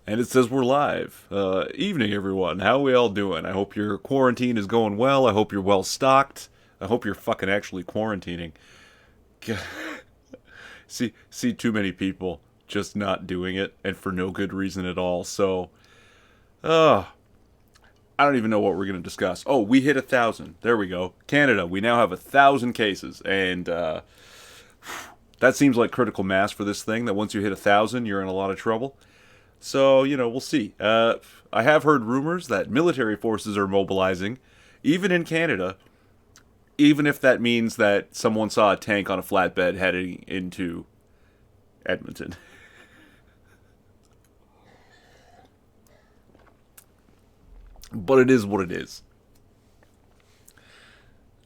And it says we're live. Evening, everyone. How we all doing? I hope your quarantine is going well. I hope you're well stocked. I hope you're fucking actually quarantining. See too many people just not doing it, and for no good reason at all. So, uh, I don't even know what we're gonna discuss. Oh, we hit 1,000. There we go. Canada. We now have 1,000 cases, and that seems like critical mass for this thing. That once you hit 1,000, you're in a lot of trouble. So, we'll see. I have heard rumors that military forces are mobilizing, even in Canada, even if that means that someone saw a tank on a flatbed heading into Edmonton. But it is what it is.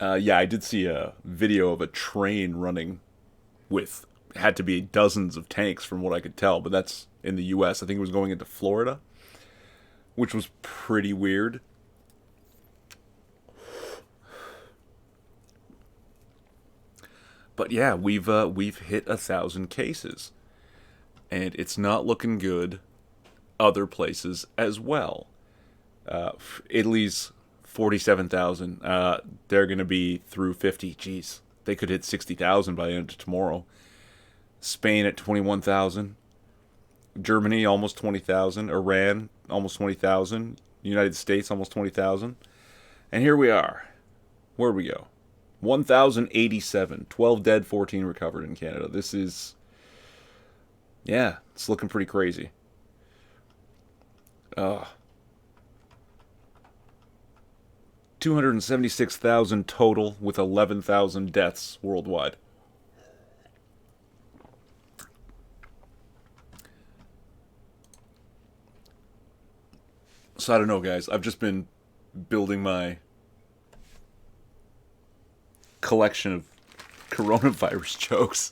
Yeah, I did see a video of a train running with, had to be dozens of tanks from what I could tell, but that's in the US. I think it was going into Florida, which was pretty weird. But yeah, we've hit 1,000 cases, and it's not looking good. Other places as well. Italy's 47,000. They're gonna be through 50. Jeez, they could hit 60,000 by the end of tomorrow. Spain at 21,000. Germany almost 20,000. Iran almost 20,000. United States almost 20,000. And here we are. Where'd we go? 1,087. 12 dead, 14 recovered in Canada. This is, yeah, it's looking pretty crazy. Uh, 276,000 total with 11,000 deaths worldwide. So I don't know, guys. I've just been building my collection of coronavirus jokes.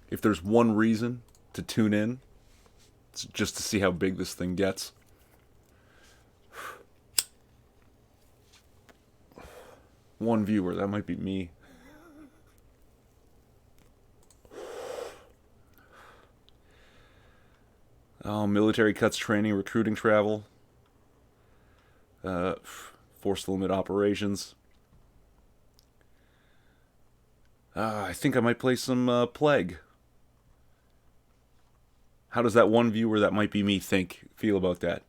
If there's one reason to tune in, it's just to see how big this thing gets. One viewer, that might be me. Oh, military cuts training, recruiting travel. Force to limit operations. I think I might play some Plague. How does that one viewer that might be me feel about that?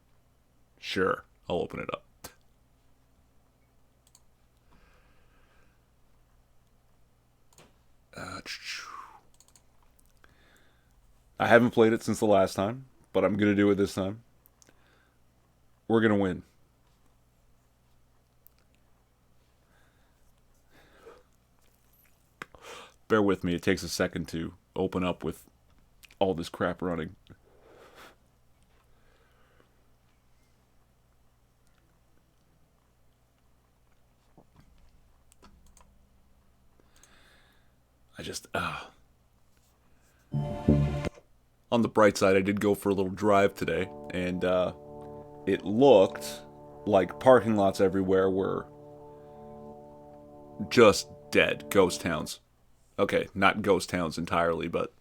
Sure, I'll open it up. I haven't played it since the last time, but I'm gonna do it this time. We're gonna win. Bear with me, it takes a second to open up with all this crap running. On the bright side, I did go for a little drive today, and it looked like parking lots everywhere were just dead. Ghost towns. Okay, not ghost towns entirely, but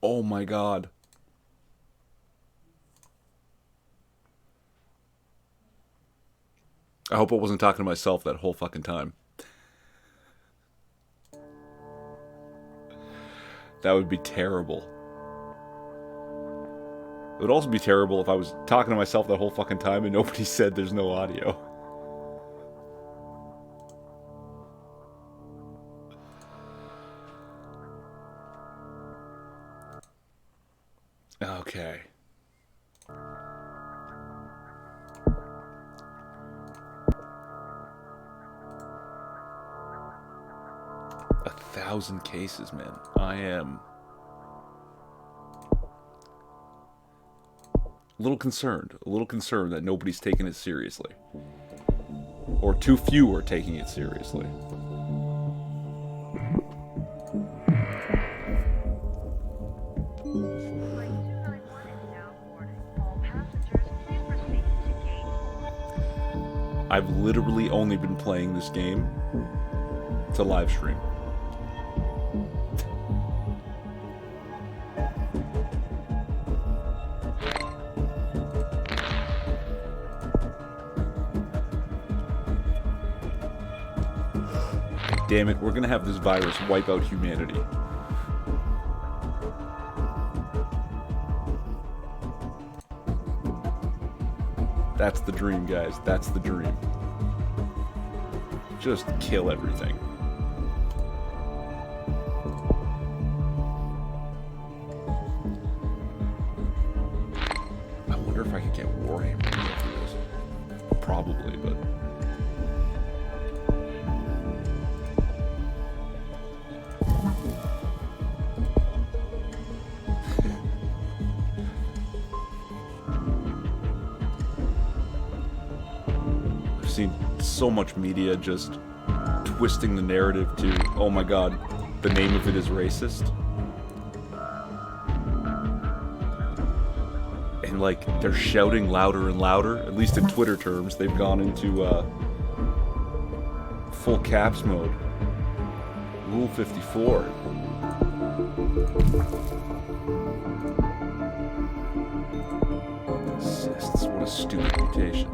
oh my god. I hope I wasn't talking to myself that whole fucking time. That would be terrible. It would also be terrible if I was talking to myself that whole fucking time and nobody said there's no audio. Okay. A 1,000 cases, man. I am a little concerned that nobody's taking it seriously. Or too few are taking it seriously. I've literally only been playing this game to live stream. damn it, we're gonna have this virus wipe out humanity. That's the dream, guys. That's the dream. Just kill everything. I wonder if I could get Warhammer after this. Probably, but... seen so much media just twisting the narrative to, oh my god, the name of it is racist. And like, they're shouting louder and louder, at least in Twitter terms. They've gone into full caps mode. Rule 54. Assists, what a stupid mutation.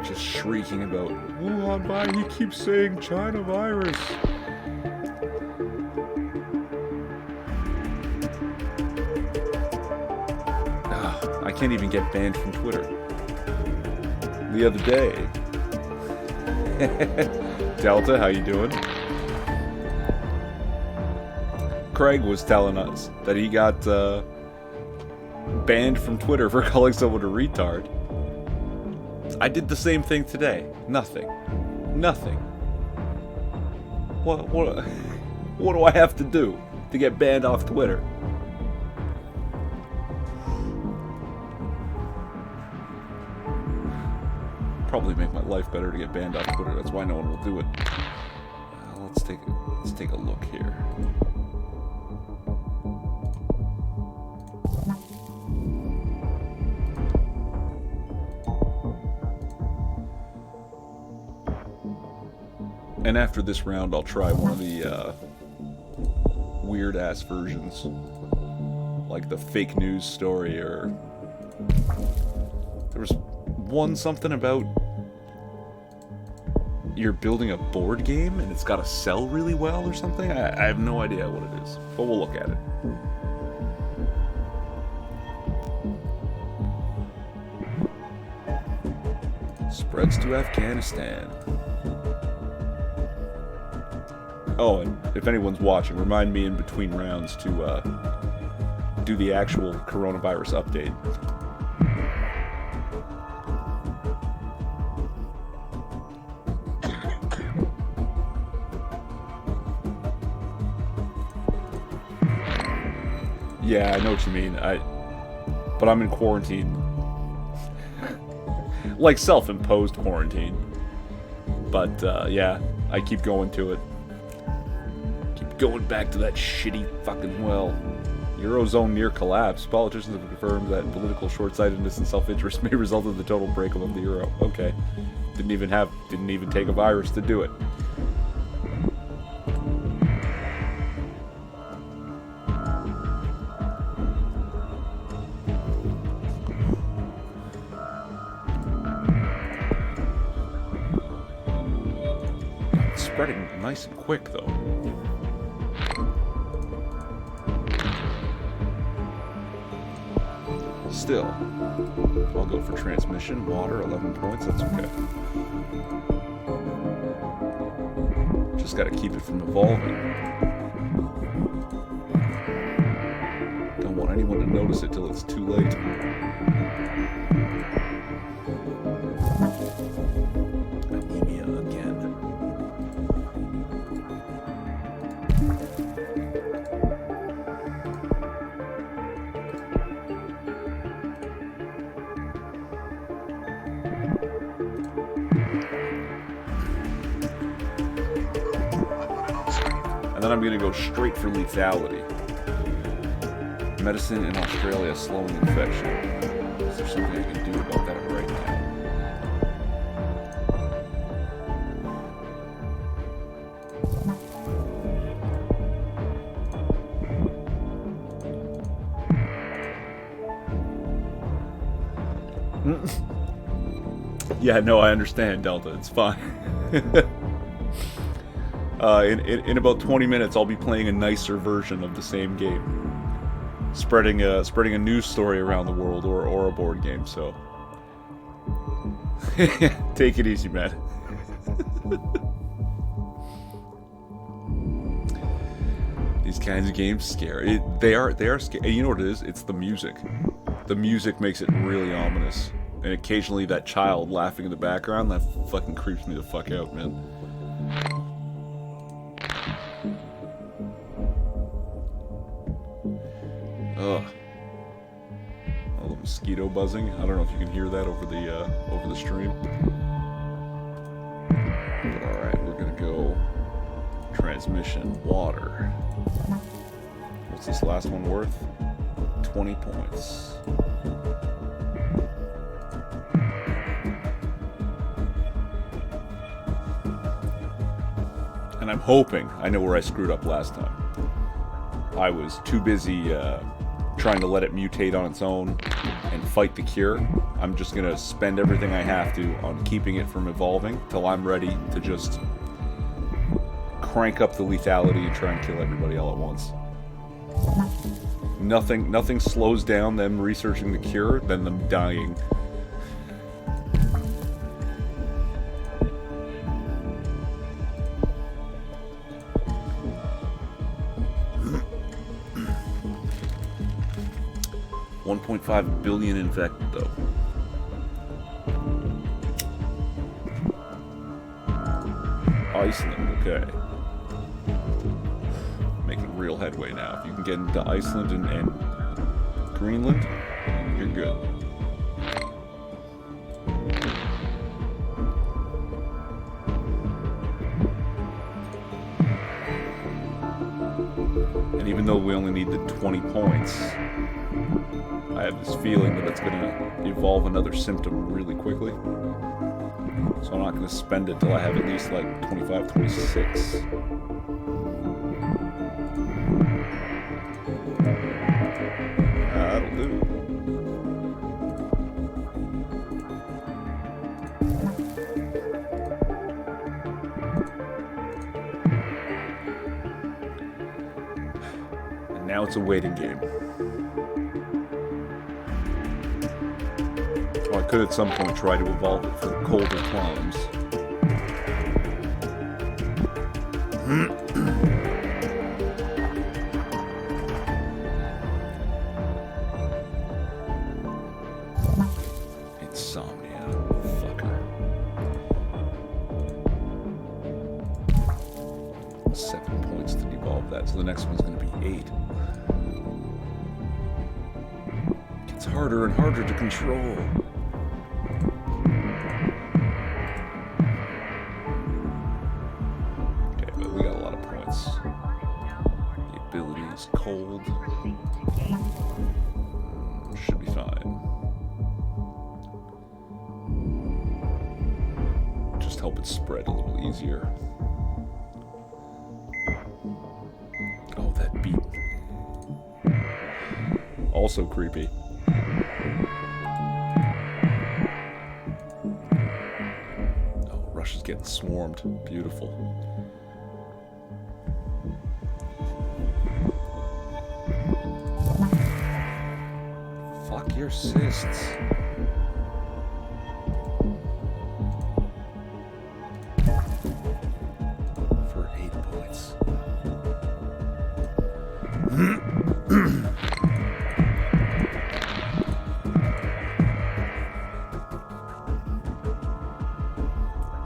Just shrieking about Wuhan virus. He keeps saying China virus. I can't even get banned from Twitter. The other day, Delta, how you doing? Craig was telling us that he got banned from Twitter for calling someone a retard. I did the same thing today. Nothing. Nothing. What do I have to do to get banned off Twitter? Probably make my life better to get banned off Twitter. That's why no one will do it. Let's take a look here. And after this round, I'll try one of the weird-ass versions. Like the fake news story, or... There was one something about... You're building a board game, and it's gotta sell really well, or something? I have no idea what it is, but we'll look at it. Spreads to Afghanistan. Oh, and if anyone's watching, remind me in between rounds to do the actual coronavirus update. Yeah, I know what you mean. But I'm in quarantine. Like self-imposed quarantine. But yeah, I keep going to it. Going back to that shitty fucking well. Eurozone near collapse. Politicians have confirmed that political short-sightedness and self-interest may result in the total breakup of the euro. Okay. Didn't even take a virus to do it. It's spreading nice and quick though. Still, I'll go for transmission. Water, 11 points, that's okay. Just gotta keep it from evolving. Don't want anyone to notice it till it's too late. Anemia again. And then I'm going to go straight for lethality. Medicine in Australia slowing infection. Is there something I can do about that right now? Yeah, no, I understand, Delta. It's fine. In about 20 minutes, I'll be playing a nicer version of the same game, spreading a news story around the world, or a board game. So, take it easy, man. These kinds of games scare. They are scary. You know what it is? It's the music. The music makes it really ominous. And occasionally that child laughing in the background, that fucking creeps me the fuck out, man. Ugh. All the mosquito buzzing. I don't know if you can hear that over the stream. But alright, we're gonna go transmission water. What's this last one worth? 20 points. And I'm hoping, I know where I screwed up last time. I was too busy trying to let it mutate on its own and fight the cure. I'm just gonna spend everything I have to on keeping it from evolving till I'm ready to just crank up the lethality and try and kill everybody all at once. Nothing slows down them researching the cure than them dying. $1.5 billion infected, though. Iceland, okay. Making real headway now. If you can get into Iceland and Greenland, you're good. And even though we only need the 20 points, I have this feeling that it's going to evolve another symptom really quickly. So I'm not going to spend it till I have at least like 25, 26. That'll do. And now it's a waiting game. I could at some point try to evolve it for the colder climes. Insomnia, fucker. 7 points to evolve that, so the next one's going to be 8. It's harder and harder to control. Cold. Should be fine. Just help it spread a little easier. Oh, that beat. Also creepy. Oh, Russia's getting swarmed. Beautiful. Your cysts. For 8 points.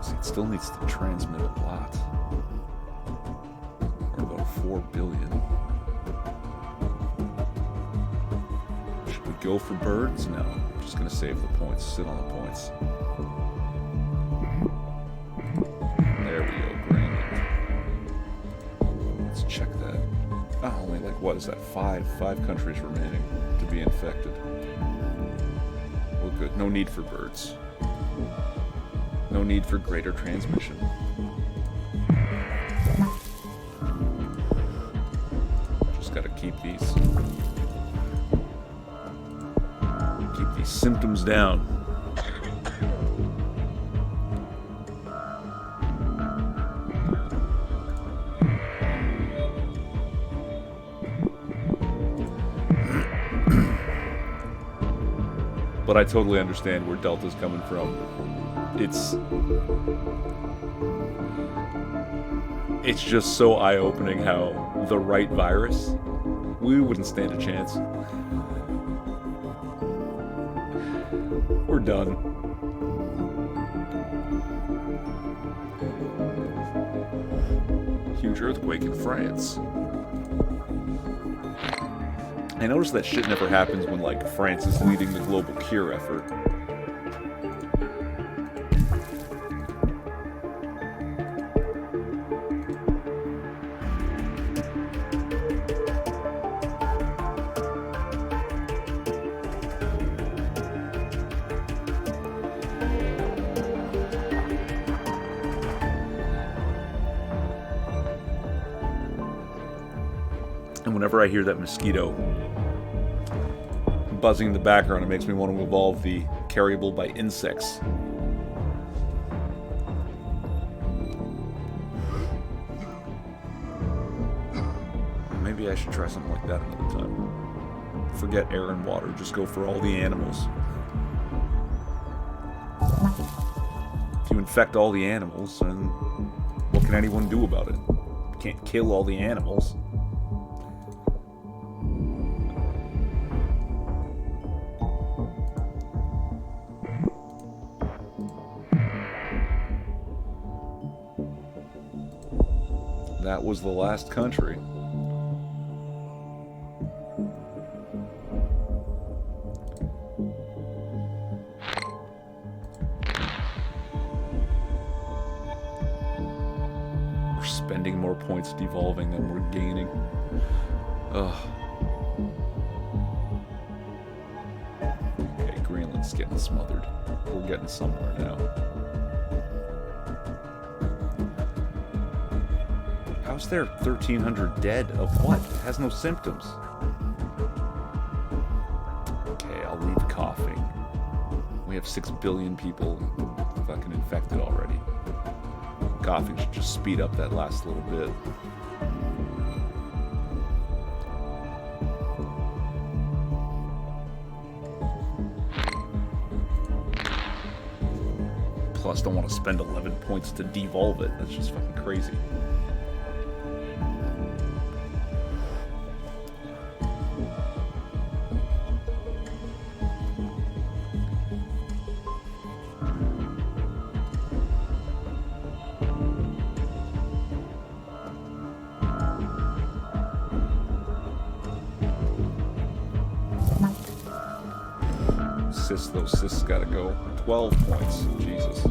See, it still needs to transmit a lot. Or about 4 billion. Go for birds? No. I'm just going to save the points. Sit on the points. There we go. Greenland. Let's check that. Oh, only like, what is that? Five countries remaining to be infected. We're good. No need for birds. No need for greater transmission. Just got to keep these symptoms down. But I totally understand where Delta's coming from. It's just so eye-opening how the right virus, we wouldn't stand a chance. We're done. Huge earthquake in France. I noticed that shit never happens when, like, France is leading the global cure effort. And whenever I hear that mosquito buzzing in the background, it makes me want to evolve the carryable by insects. Maybe I should try something like that another time. Forget air and water, just go for all the animals. If you infect all the animals, then what can anyone do about it? You can't kill all the animals. That was the last country. We're spending more points devolving than we're gaining. Ugh. Okay, Greenland's getting smothered. We're getting somewhere now. How's there 1,300 dead of what? It has no symptoms. Okay, I'll leave coughing. We have 6 billion people fucking infected already. Coughing should just speed up that last little bit. Plus, don't want to spend 11 points to devolve it. That's just fucking crazy. Those cysts gotta go. 12 points. Jesus.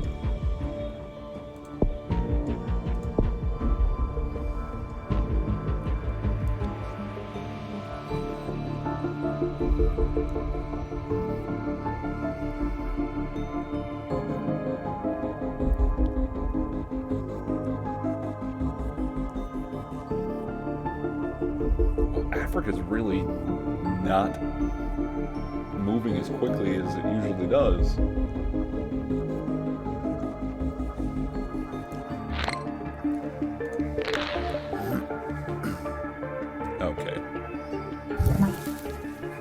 Well, Africa's really not moving as quickly as it usually does. Okay.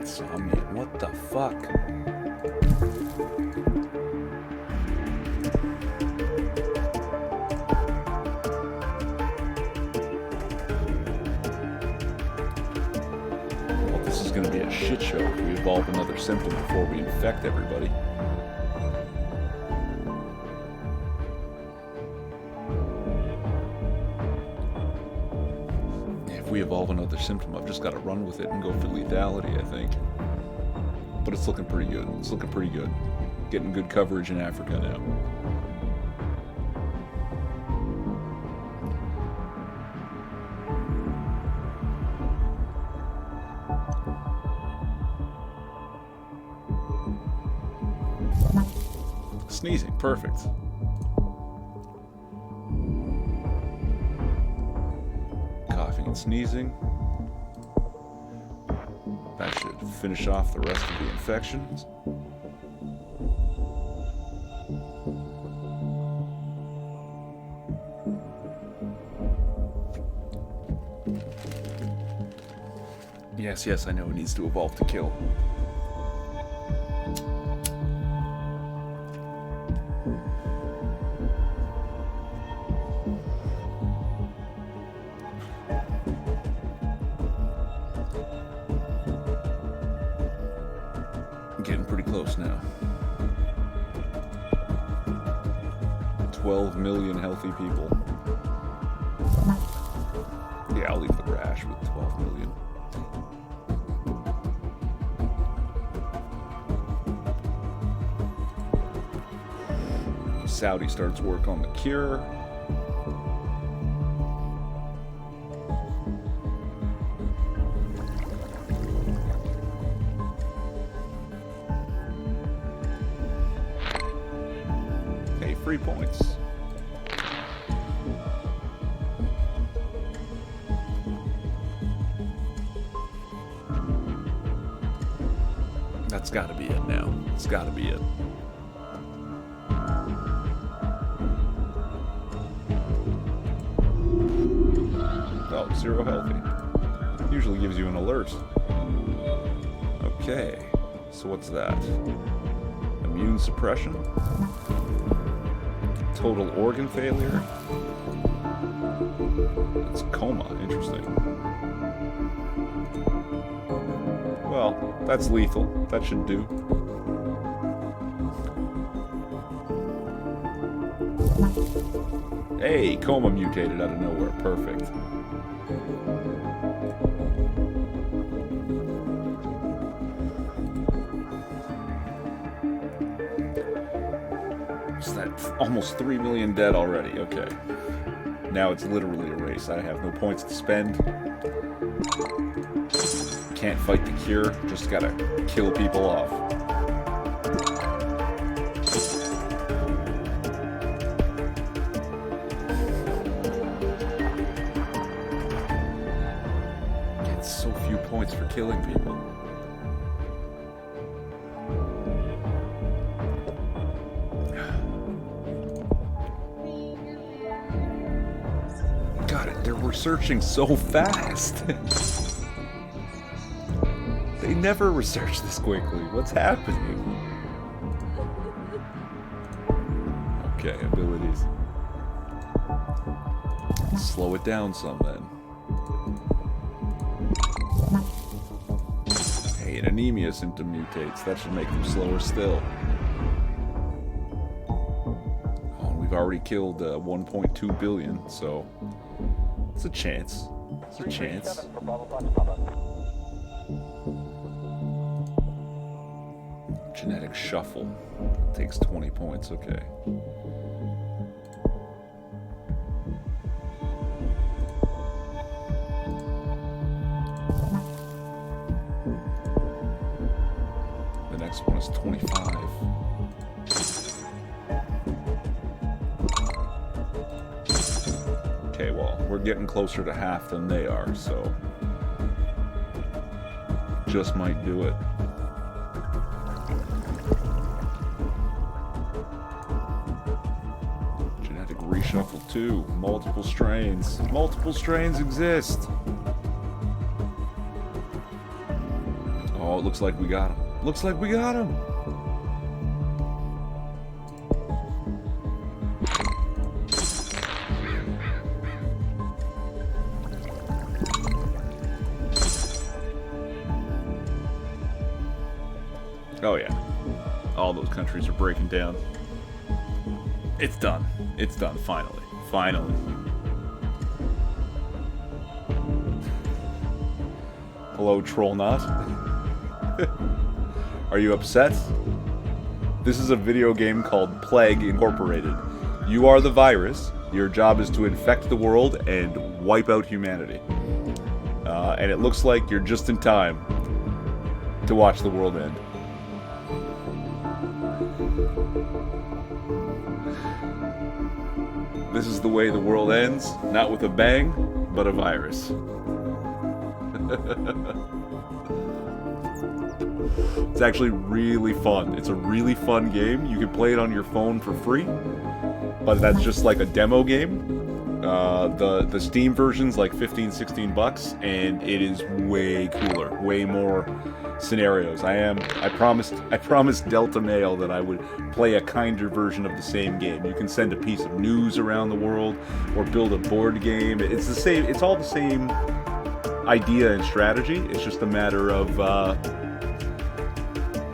Insomnia, what the fuck? Well, this is gonna be a shit show if we evolve another symptom before we infect everybody. If we evolve another symptom, I've just got to run with it and go for lethality, I think. But it's looking pretty good. It's looking pretty good. Getting good coverage in Africa now. Sneezing, perfect. Coughing and sneezing. That should finish off the rest of the infections. Yes, I know it needs to evolve to kill. Getting pretty close now. 12 million healthy people. Yeah, I'll leave the rash with 12 million. Saudi starts work on the cure. Hey, 3 points. That's gotta be it now. It's gotta be it. Oh, 0 healthy. Usually gives you an alert. Okay, so what's that? Immune suppression? Total organ failure? It's coma, interesting. Well, that's lethal. That should do. Hey, coma mutated out of nowhere. Perfect. Is that almost 3 million dead already? Okay. Now it's literally a race. I have no points to spend. Can't fight the cure. Just gotta kill people off. Get so few points for killing people. Got it. They're researching so fast. They never research this quickly. What's happening? Okay, abilities. Slow it down some then. Hey, an anemia symptom mutates. That should make them slower still. Oh, and we've already killed 1.2 billion, so it's a chance. It's a chance. Genetic shuffle. Takes 20 points, okay. The next one is 25. Okay, well, we're getting closer to half than they are, so just might do it. Reshuffle 2. Multiple strains. Multiple strains exist. Oh, it looks like we got him. Looks like we got him. Oh yeah. All those countries are breaking down. It's done. It's done, finally. Finally. Hello, Trollnut. Are you upset? This is a video game called Plague Incorporated. You are the virus. Your job is to infect the world and wipe out humanity. And it looks like you're just in time to watch the world end. This is the way the world ends, not with a bang, but a virus. It's actually really fun. It's a really fun game. You can play it on your phone for free, but that's just like a demo game. The Steam version's like 15, 16 bucks, and it is way cooler, way more scenarios. I promised Delta Mail that I would play a kinder version of the same game. You can send a piece of news around the world or build a board game. It's the same. It's all the same idea and strategy. It's just a matter of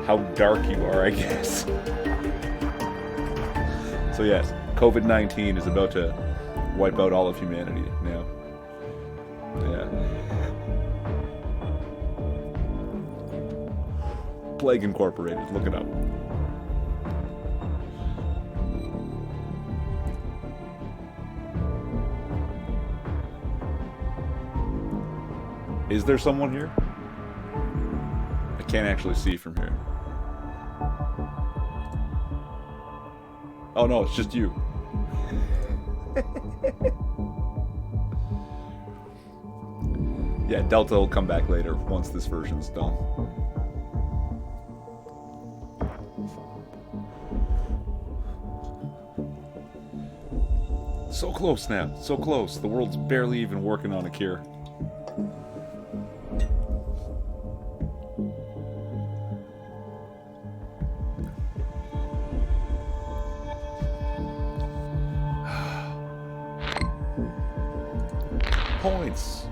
how dark you are, I guess. So yes, COVID-19 is about to wipe out all of humanity now. Yeah. Plague Incorporated, look it up. Is there someone here? I can't actually see from here. Oh no, it's just you. Yeah, Delta will come back later once this version's done. So close now, so close. The world's barely even working on a cure. Points.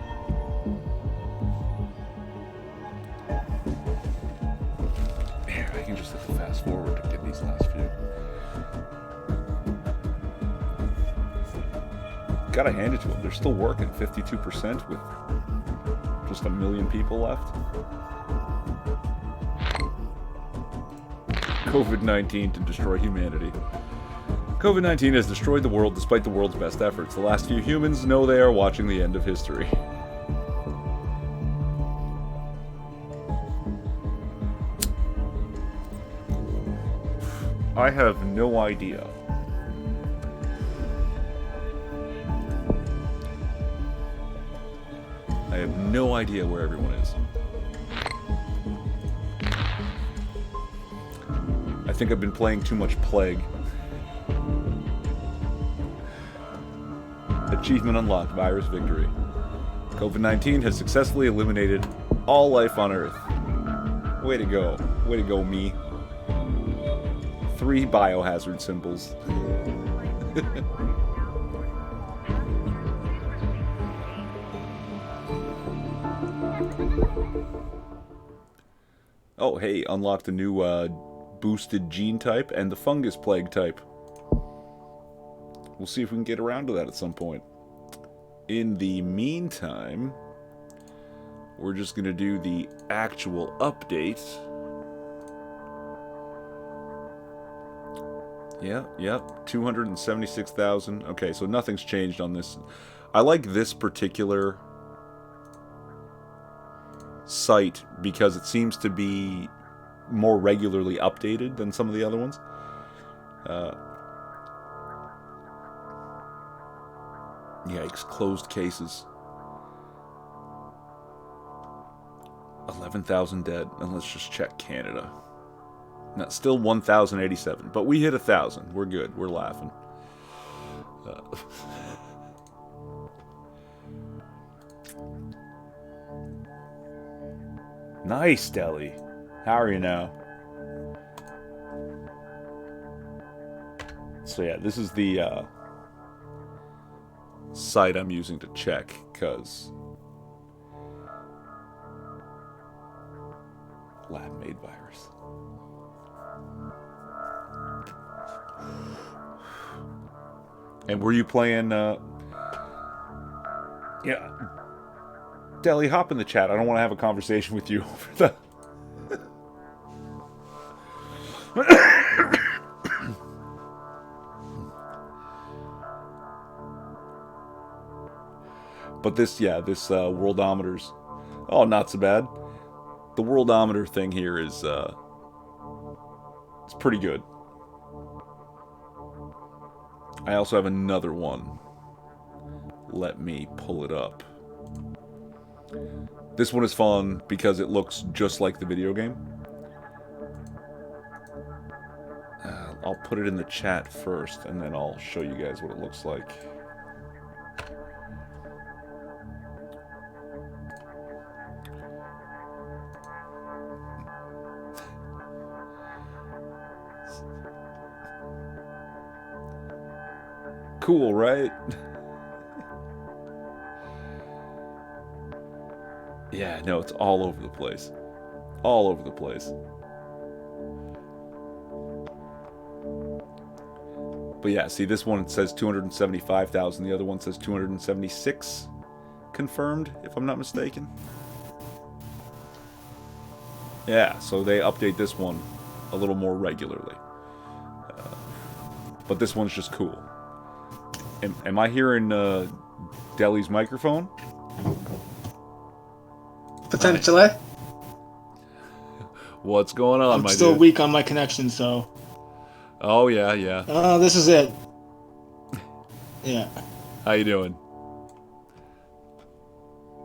Here, I can just hit the fast forward to get these last few. Gotta hand it to them. They're still working 52% with just 1 million people left. COVID-19 to destroy humanity. COVID-19 has destroyed the world despite the world's best efforts. The last few humans know they are watching the end of history. I have no idea. I have no idea where everyone is. I think I've been playing too much Plague. Achievement unlocked, virus victory. COVID-19 has successfully eliminated all life on Earth. Way to go. Way to go, me. 3 biohazard symbols. Oh, hey, unlocked a new boosted gene type and the fungus plague type. We'll see if we can get around to that at some point. In the meantime, we're just going to do the actual update. Yep, 276,000. Okay, so nothing's changed on this. I like this particular site because it seems to be more regularly updated than some of the other ones. Yikes, closed cases. 11,000 dead, and let's just check Canada. No, still 1,087, but we hit 1,000. We're good, we're laughing. Nice, Deli. How are you now? So yeah, this is the site I'm using to check, because lab-made virus. And were you playing, yeah, Deli, hop in the chat. I don't want to have a conversation with you over the... But this, yeah, this Worldometers... Oh, not so bad. The Worldometer thing here is, it's pretty good. I also have another one. Let me pull it up. This one is fun because it looks just like the video game. I'll put it in the chat first, and then I'll show you guys what it looks like. Cool, right? Yeah, no, it's all over the place. All over the place. But yeah, see, this one says 275,000. The other one says 276 confirmed, if I'm not mistaken. Yeah, so they update this one a little more regularly. But this one's just cool. Am I hearing Deli's microphone? Potentially. What's going on, I'm still weak on my connection, so... Oh, yeah. Oh, this is it. Yeah. How you doing?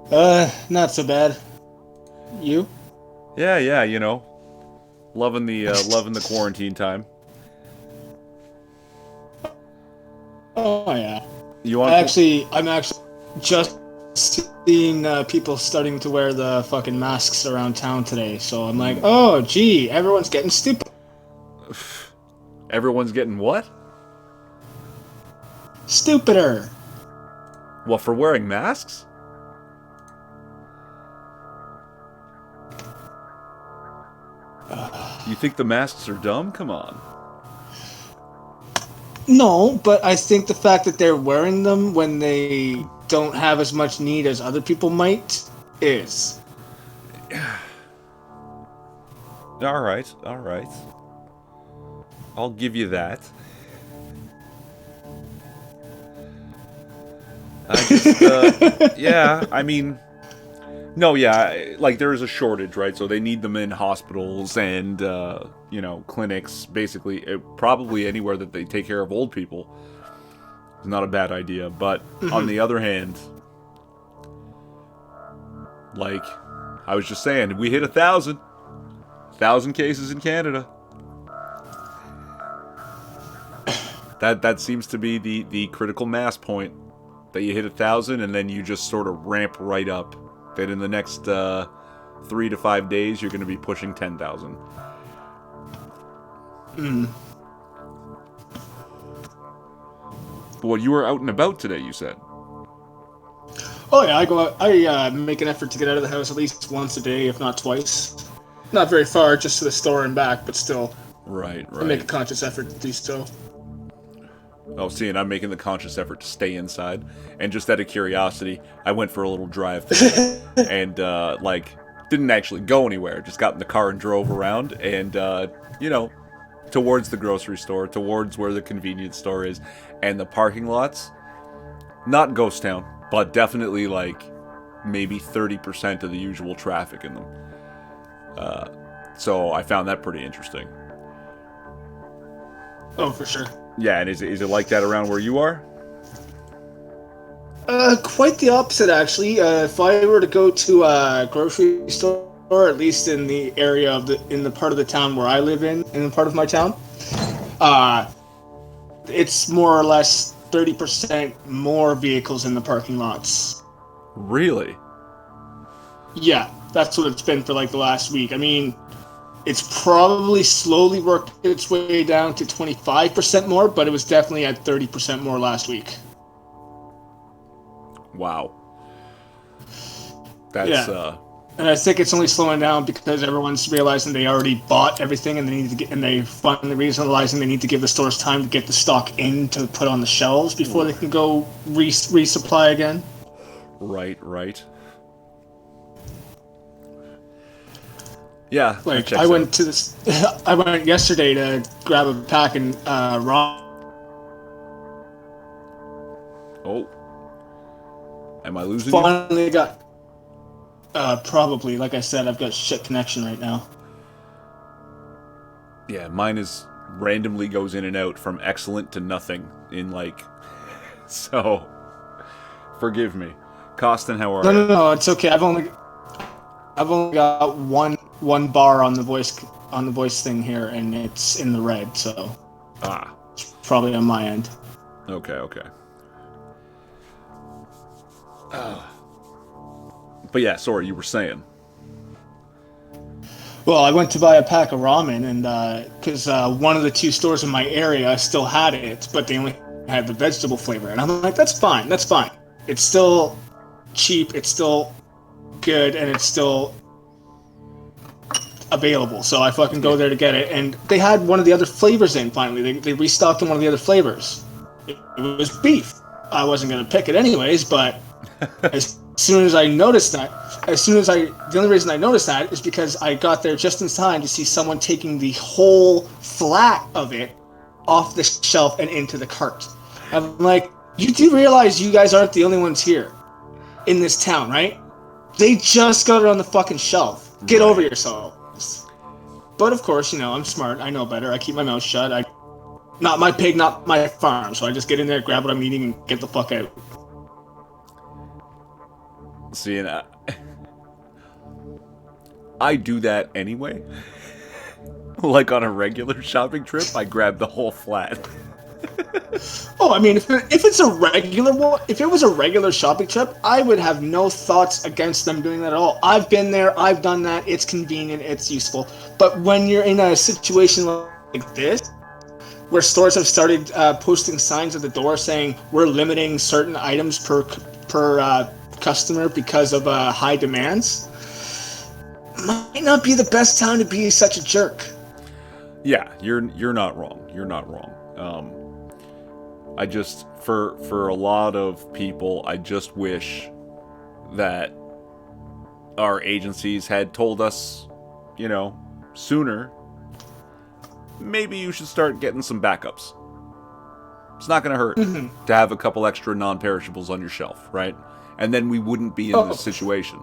Not so bad. You? Yeah, you know. Loving the quarantine time. Oh, yeah. I'm actually just seeing people starting to wear the fucking masks around town today, so I'm like, oh, gee, everyone's getting stupid. Everyone's getting what? Stupider. What, for wearing masks? You think the masks are dumb? Come on. No, but I think the fact that they're wearing them when they don't have as much need as other people might is. All right. I'll give you that. Yeah, I mean... No, yeah, like, there is a shortage, right? So they need them in hospitals and, clinics, basically. Probably anywhere that they take care of old people. It's not a bad idea. But, on the other hand, like, I was just saying, we hit 1,000. 1,000 cases in Canada. That seems to be the critical mass point. That you hit 1,000 and then you just sort of ramp right up. That in the next 3 to 5 days, you're going to be pushing 10,000. Well, you were out and about today, you said. Oh yeah, I go out. I make an effort to get out of the house at least once a day, if not twice. Not very far, just to the store and back, but still. Right. I make a conscious effort to do so. Oh, see, and I'm making the conscious effort to stay inside. And just out of curiosity, I went for a little drive today. And, didn't actually go anywhere. Just got in the car and drove around. And, towards the grocery store, towards where the convenience store is. And the parking lots, not ghost town, but definitely, maybe 30% of the usual traffic in them. So I found that pretty interesting. Oh, for sure. Yeah, and is it like that around where you are? Quite the opposite, actually. If I were to go to a grocery store, or at least in the area in the part of the town where I live in the part of my town, it's more or less 30% more vehicles in the parking lots. Really? Yeah, that's what it's been for the last week. I mean, it's probably slowly worked its way down to 25% more, but it was definitely at 30% more last week. Wow. That's, yeah. And I think it's only slowing down because everyone's realizing they already bought everything and they finally realizing they need to give the stores time to get the stock in to put on the shelves before they can go resupply again. Right. Yeah, I went to this. I went yesterday to grab a pack and raw. Oh, am I losing? Finally got. Probably. Like I said, I've got shit connection right now. Yeah, mine is randomly goes in and out from excellent to nothing in So, forgive me, Costin. How are you? No, it's okay. I've only got one bar on the voice thing here, and it's in the red, so it's probably on my end. Okay. But yeah, sorry, you were saying. Well, I went to buy a pack of ramen, and because one of the two stores in my area still had it, but they only had the vegetable flavor, and I'm like, that's fine. It's still cheap, it's still good, and it's still available. So I fucking go there to get it, and they had one of the other flavors in. Finally, they restocked in one of the other flavors. It was beef. I wasn't gonna pick it anyways, but as soon as I noticed that, the only reason I noticed that is because I got there just in time to see someone taking the whole flat of it off the shelf and into the cart. I'm like, you do realize you guys aren't the only ones here in this town, right? They just got it on the fucking shelf. Get over yourselves. But of course, I'm smart. I know better. I keep my mouth shut. Not my pig, not my farm. So I just get in there, grab what I'm eating, and get the fuck out. See, and I do that anyway. Like on a regular shopping trip, I grab the whole flat. Oh, I mean, if it's a regular one, if it was a regular shopping trip, I would have no thoughts against them doing that at all. I've been there, I've done that. It's convenient, it's useful. But when you're in a situation like this, where stores have started posting signs at the door saying we're limiting certain items per customer because of high demands, might not be the best time to be such a jerk. Yeah, you're not wrong. You're not wrong. I just for a lot of people, I just wish that our agencies had told us, sooner. Maybe you should start getting some backups. It's not going to hurt to have a couple extra non-perishables on your shelf, right? And then we wouldn't be in this situation.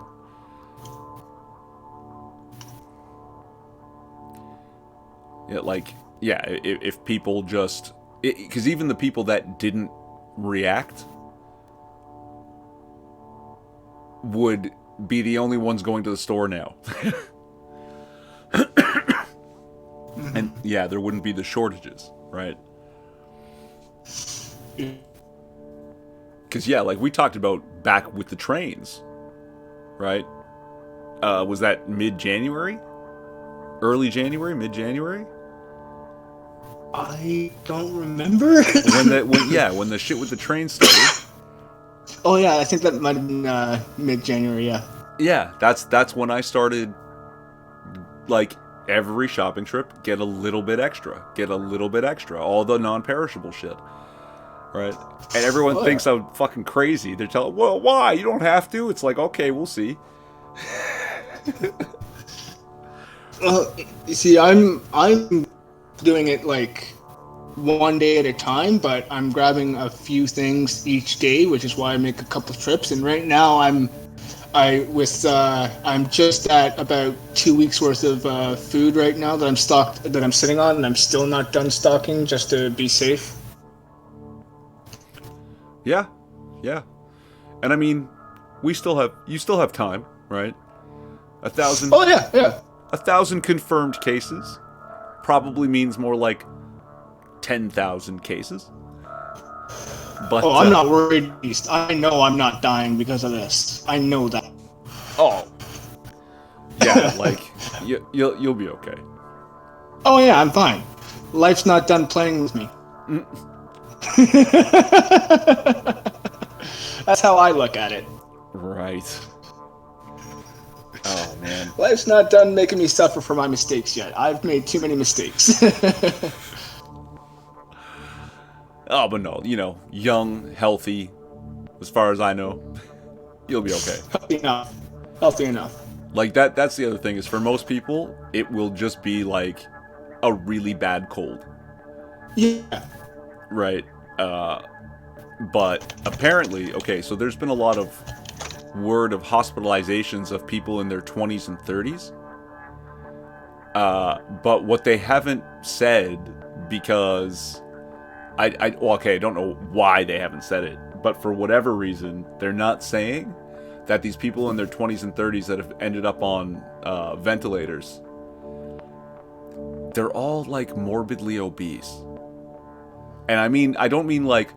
If people just... Because even the people that didn't react would be the only ones going to the store now. And yeah, there wouldn't be the shortages, right? Because like we talked about back with the trains, right? Was that mid-January? Early January? Mid-January? I don't remember. when the shit with the train started. Oh yeah, I think that might have been mid-January. Yeah. Yeah, that's when I started. Like every shopping trip, get a little bit extra, all the non-perishable shit, right? And everyone thinks I'm fucking crazy. They're telling, well, why? You don't have to. It's like, okay, we'll see. You see, I'm doing it like one day at a time, but I'm grabbing a few things each day, which is why I make a couple of trips. And right now I'm just at about 2 weeks worth of food right now that I'm sitting on, and I'm still not done stocking just to be safe. Yeah. And I mean, you still have time, right? 1,000. Oh yeah. 1,000 confirmed cases probably means more like 10,000 cases. But I'm not worried. I know I'm not dying because of this. I know that. Oh. Yeah, like you'll be okay. Oh yeah, I'm fine. Life's not done playing with me. That's how I look at it. Right. Oh man. Life's not done making me suffer for my mistakes yet. I've made too many mistakes. Oh, but no, young, healthy, as far as I know, you'll be okay. Healthy enough. Like that's the other thing, is for most people, it will just be like a really bad cold. Yeah. Right. But apparently, okay, so there's been a lot of word of hospitalizations of people in their 20s and 30s. But what they haven't said, because I don't know why they haven't said it, but for whatever reason, they're not saying that these people in their 20s and 30s that have ended up on ventilators, they're all like morbidly obese. And I mean, I don't mean like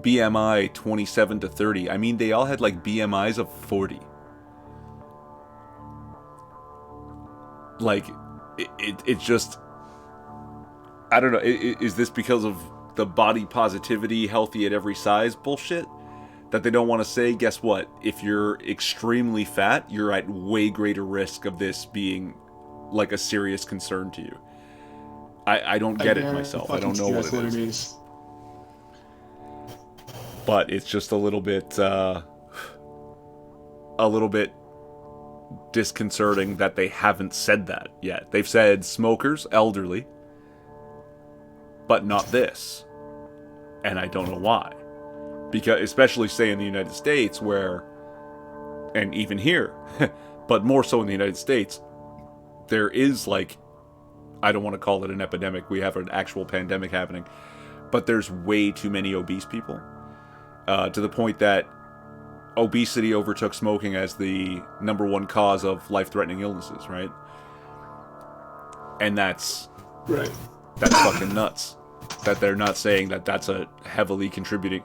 BMI 27 to 30. I mean, they all had like BMIs of 40. Like, it's just, I don't know. Is this because of the body positivity, healthy at every size bullshit that they don't want to say? Guess what? If you're extremely fat, you're at way greater risk of this being like a serious concern to you. I don't get it myself. I don't know what it is. But it's just a little bit disconcerting that they haven't said that yet. They've said smokers, elderly, but not this. And I don't know why. Because, especially, say, in the United States, where, and even here, but more so in the United States, there is, like, I don't want to call it an epidemic, we have an actual pandemic happening, but there's way too many obese people, to the point that obesity overtook smoking as the number one cause of life-threatening illnesses, right? And that's fucking nuts. That they're not saying that that's a heavily contributing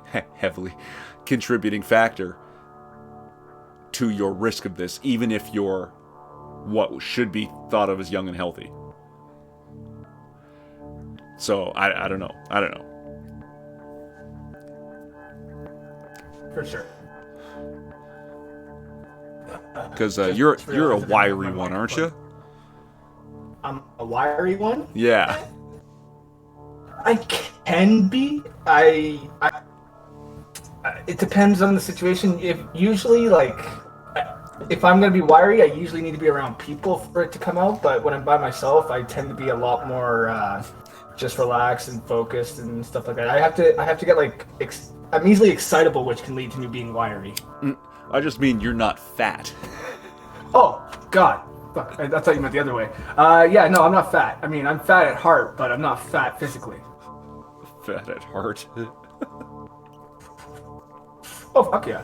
factor to your risk of this, even if you're what should be thought of as young and healthy. So I don't know. For sure. Because you're a wiry one, aren't you? I'm a wiry one? Yeah. I can be. It depends on the situation. If I'm gonna be wiry, I usually need to be around people for it to come out. But when I'm by myself, I tend to be a lot more just relaxed and focused and stuff like that. I have to get like I'm easily excitable, which can lead to me being wiry. I just mean you're not fat. Oh God. Fuck, I thought you meant the other way. Yeah, no, I'm not fat. I mean, I'm fat at heart, but I'm not fat physically. Fat at heart? Oh, fuck yeah.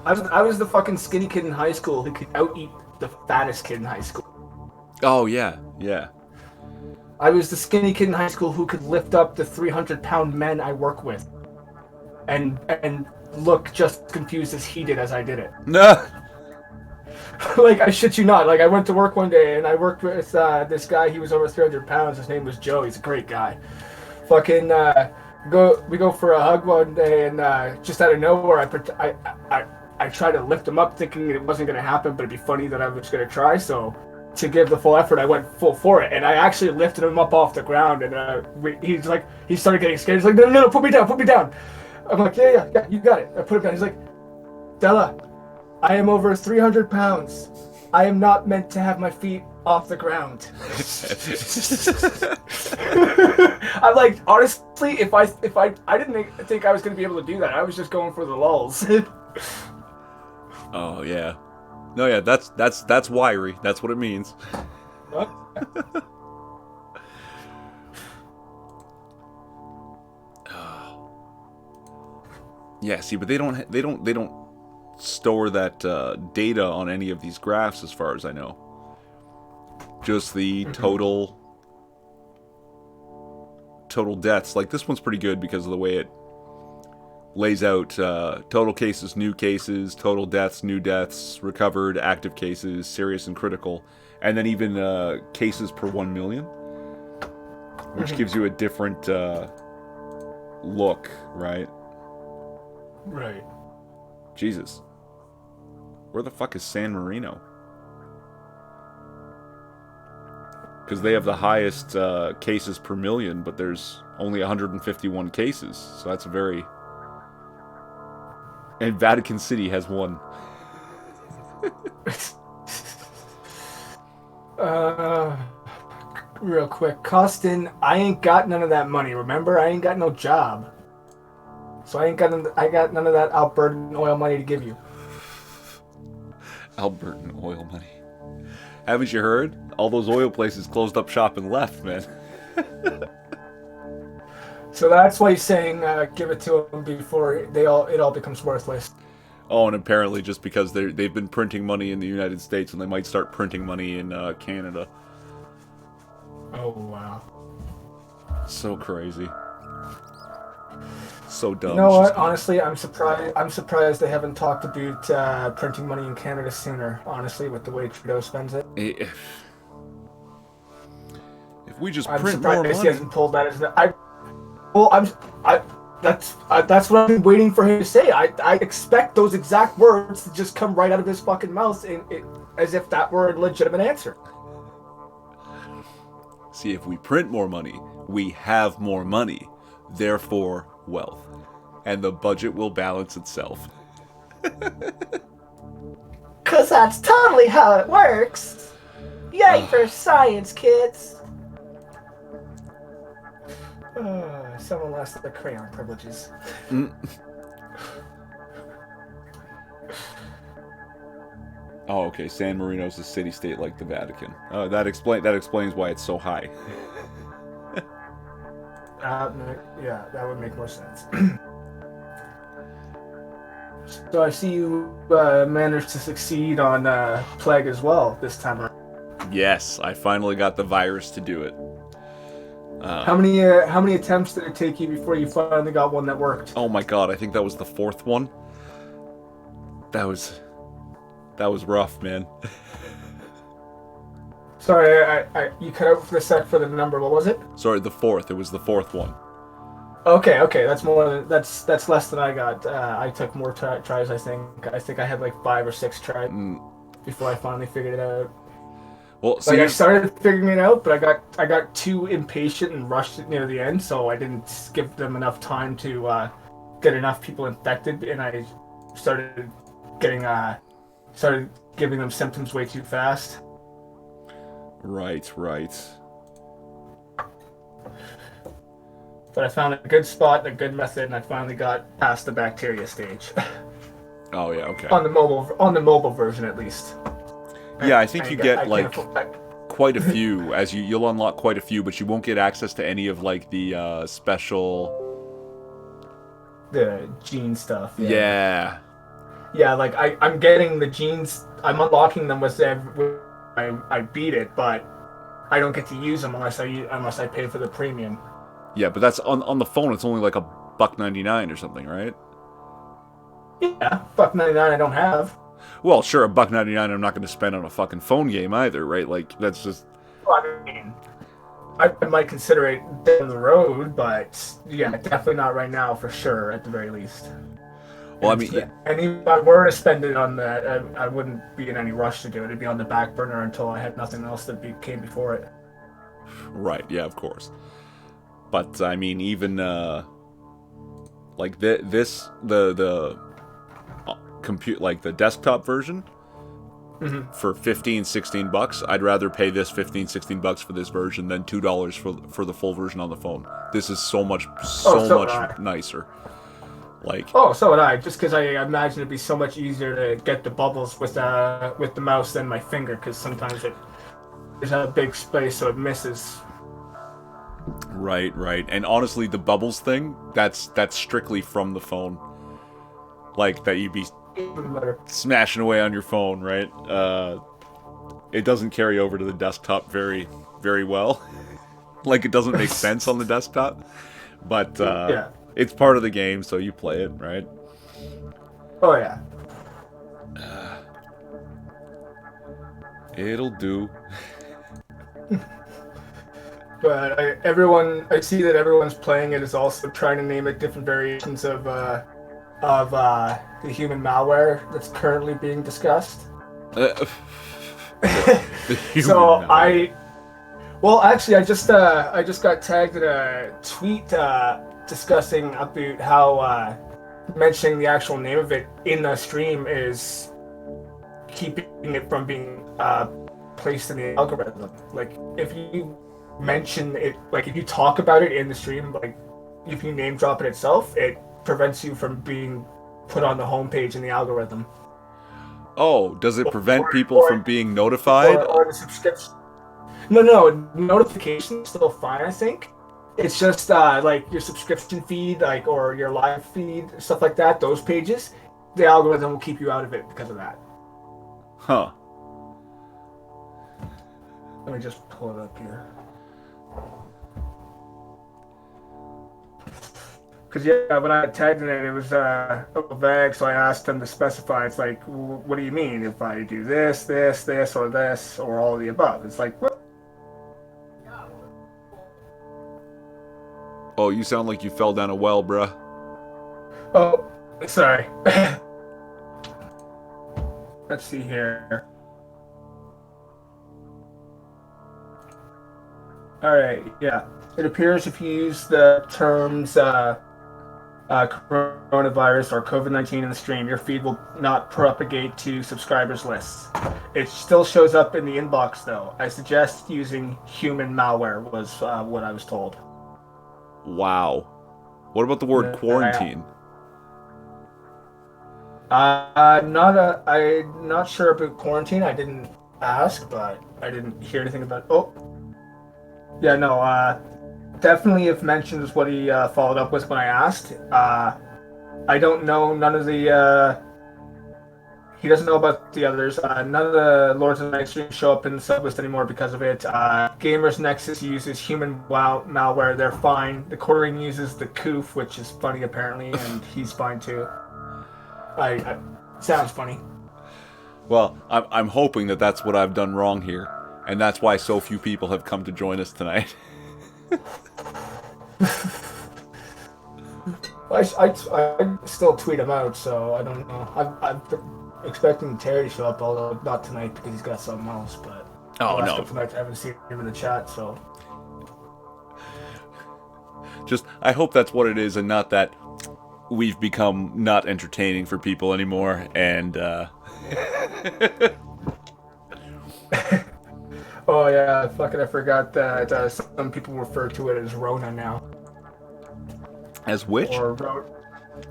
I was the fucking skinny kid in high school who could out-eat the fattest kid in high school. Oh, yeah. I was the skinny kid in high school who could lift up the 300-pound men I work with. And look just confused as he did as I did it. No. Like, I shit you not. Like, I went to work one day and I worked with this guy. He was over 300 pounds. His name was Joe. He's a great guy. Fucking, we go for a hug one day and just out of nowhere, I tried to lift him up thinking it wasn't going to happen, but it'd be funny that I was going to try. So to give the full effort, I went full for it. And I actually lifted him up off the ground. And he started getting scared. He's like, no, put me down. I'm like, yeah, you got it. I put him down. He's like, Della, I am over 300 pounds. I am not meant to have my feet off the ground. I'm like, honestly, if I didn't think I was going to be able to do that. I was just going for the lulls. Oh yeah, no, yeah, that's wiry. That's what it means. What? Yeah, see, but they don't store that data on any of these graphs, as far as I know. Just the total deaths. Like, this one's pretty good because of the way it lays out total cases, new cases, total deaths, new deaths, recovered, active cases, serious and critical, and then even cases per 1 million, which gives you a different look, right? Right. Jesus. Where the fuck is San Marino? Because they have the highest cases per million, but there's only 151 cases. So that's very... And Vatican City has one. Real quick. Costin, I ain't got none of that money, remember? I ain't got no job. So I got none of that Albertan oil money to give you. Albertan oil money. Haven't you heard? All those oil places closed up shop and left, man. So that's why he's saying give it to them before it all becomes worthless. Oh, and apparently just because they've been printing money in the United States, and they might start printing money in Canada. Oh wow. So crazy. So dumb. You know what? Honestly, I'm surprised they haven't talked about printing money in Canada sooner. Honestly, with the way Trudeau spends it. If we just I'm print more surprised money. he hasn't pulled that as that's what I've been waiting for him to say. I expect those exact words to just come right out of his fucking mouth, as if that were a legitimate answer. See, if we print more money, we have more money, therefore wealth. And the budget will balance itself. Cause that's totally how it works. Yay for science, kids. Someone lost their crayon privileges. Oh, okay. San Marino's a city-state like the Vatican. That explains why it's so high. Yeah, that would make more sense. So I see you managed to succeed on Plague as well this time around. Yes, I finally got the virus to do it. How many attempts did it take you before you finally got one that worked? Oh my god, I think that was the 4th one. That was rough, man. Sorry, you cut out for a sec for the number. What was it? Sorry, the 4th. It was the 4th one. Okay, that's less than I got. I took more tries. I think I had like 5 or 6 tries before I finally figured it out. Well, like I started figuring it out, but I got too impatient and rushed it near the end, so I didn't give them enough time to get enough people infected, and I started giving them symptoms way too fast. Right. But I found a good spot and a good method, and I finally got past the bacteria stage. Oh yeah, okay. On the mobile version, at least. Yeah, I think you get like quite a few as you'll unlock quite a few, but you won't get access to any of like the special. The gene stuff. Yeah. Yeah, like I'm getting the genes. I'm unlocking them with I beat it, but I don't get to use them unless I pay for the premium. Yeah, but that's on the phone. It's only like $1.99 or something, right? Yeah, $1.99 I don't have. Well, sure, $1.99 I'm not going to spend on a fucking phone game either, right? Like that's just. Well, I mean, I might consider it down the road, but yeah, definitely not right now for sure. At the very least. Well, I mean, and if I were to spend it on that, I wouldn't be in any rush to do it. It'd be on the back burner until I had nothing else that came before it. Right. Yeah. Of course. But I mean, even like the compute like the desktop version for $15-$16, I'd rather pay this $15-$16 for this version than $2 for the full version on the phone. This is so much nicer. Like so would I. Just because I imagine it'd be so much easier to get the bubbles with the mouse than my finger, because sometimes there's a big space so it misses. Right. And honestly, the bubbles thing, that's strictly from the phone. Like that you'd be smashing away on your phone, right? It doesn't carry over to the desktop very, very well. Like it doesn't make sense on the desktop. But yeah. It's part of the game, so you play it, right? Oh yeah. It'll do. But I see that everyone's playing it is also trying to name it different variations of the human malware that's currently being discussed. Well, actually, I just got tagged in a tweet discussing about how mentioning the actual name of it in the stream is keeping it from being placed in the algorithm. Like if you mention it, like if you talk about it in the stream, like if you name drop it itself, it prevents you from being put on the homepage in the algorithm. Oh, does it prevent people from being notified? Or the subscription. No, notification is still fine, I think. It's just like your subscription feed, like or your live feed, stuff like that. Those pages, the algorithm will keep you out of it because of that. Huh. Let me just pull it up here. Because yeah, when I tagged in it, it was a little vague, so I asked them to specify. It's like, what do you mean if I do this, or all of the above? It's like, what? Oh, you sound like you fell down a well, bruh. Oh, sorry. Let's see here. All right, yeah. It appears if you use the terms coronavirus or COVID-19 in the stream, your feed will not propagate to subscribers lists. It still shows up in the inbox, though. I suggest using human malware was what I was told. Wow. What about the word quarantine? I'm not sure about quarantine. I didn't ask, but I didn't hear anything about. Oh, yeah, no. Definitely, if mentioned is what he followed up with when I asked. I don't know. None of the he doesn't know about the others. None of the Lords of the Night streams show up in the sublist anymore because of it. Gamers Nexus uses human malware. They're fine. The Quartering uses the Coof, which is funny apparently, and he's fine too. I sounds funny. Well, I'm hoping that that's what I've done wrong here, and that's why so few people have come to join us tonight. I still tweet him out, so I don't know. I'm expecting Terry to show up, although not tonight because he's got something else. But Oh, no. couple nights I haven't seen him in the chat, so Just, I hope that's what it is, and not that we've become not entertaining for people anymore, and, Oh yeah, fucking I forgot that some people refer to it as Rona now. As which? Or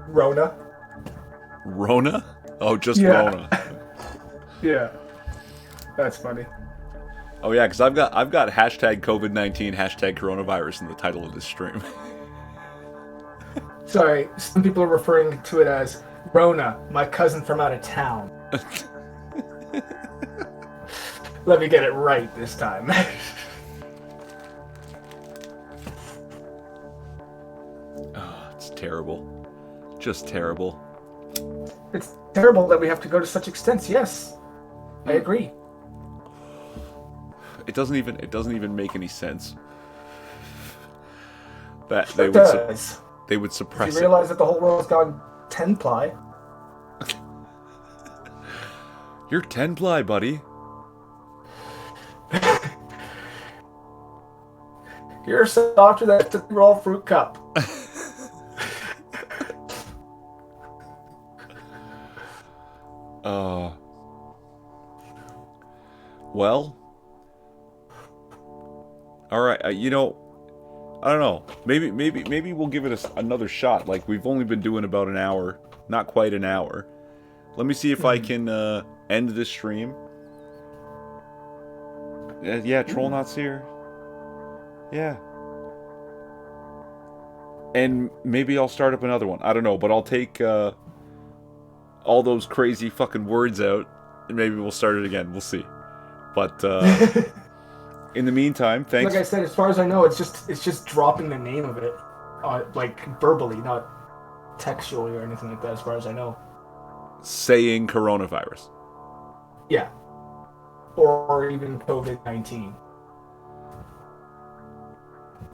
Rona. Rona? Oh, just Yeah. Rona. Yeah. That's funny. Oh yeah, because I've got hashtag COVID-19, hashtag coronavirus in the title of this stream. Sorry, some people are referring to it as Rona, my cousin from out of town. Let me get it right this time. Oh, it's terrible. Just terrible. It's terrible that we have to go to such extents. Yes, I agree. It doesn't even make any sense. That It does. they would suppress You it. realize that the whole world's gone 10-ply. You're 10-ply, buddy. You're softer than a roll fruit cup. Well. All right. You know, I don't know. Maybe we'll give it another shot. Like, we've only been doing about an hour, not quite an hour. Let me see if I can end this stream. Yeah, Trollnot's here. Yeah. And maybe I'll start up another one. I don't know, but I'll take all those crazy fucking words out, and maybe we'll start it again. We'll see. But in the meantime, thanks. Like I said, as far as I know, it's just dropping the name of it, like verbally, not textually or anything like that. As far as I know. Saying coronavirus. Yeah. Or even COVID-19.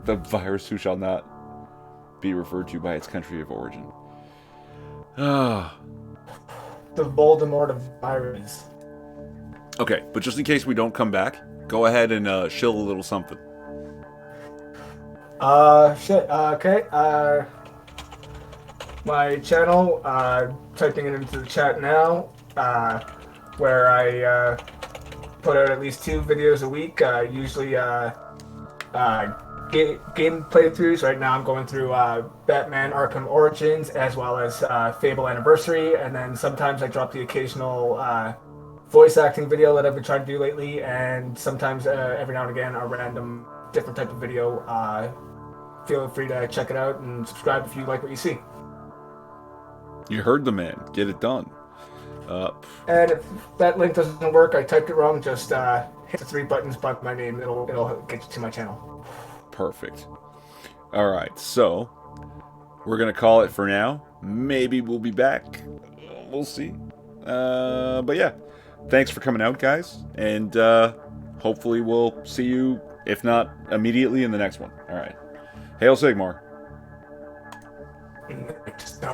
The virus who shall not be referred to by its country of origin. Ah. The Voldemort of virus. Okay, but just in case we don't come back, go ahead and shill a little something. Shit. Okay. My channel. Typing it into the chat now. Where I put out at least 2 videos a week. Usually game playthroughs. Right now I'm going through Batman Arkham Origins as well as Fable Anniversary, and then sometimes I drop the occasional voice acting video that I've been trying to do lately, and sometimes every now and again a random different type of video. Feel free to check it out and subscribe if you like what you see. You heard the man. Get it done. And if that link doesn't work, I typed it wrong, just hit the 3 buttons by my name. It'll get you to my channel. Perfect. Alright, so we're gonna call it for now. Maybe we'll be back. We'll see. But yeah, thanks for coming out, guys. And hopefully we'll see you, if not immediately, in the next one. Alright. Hail Sigmar.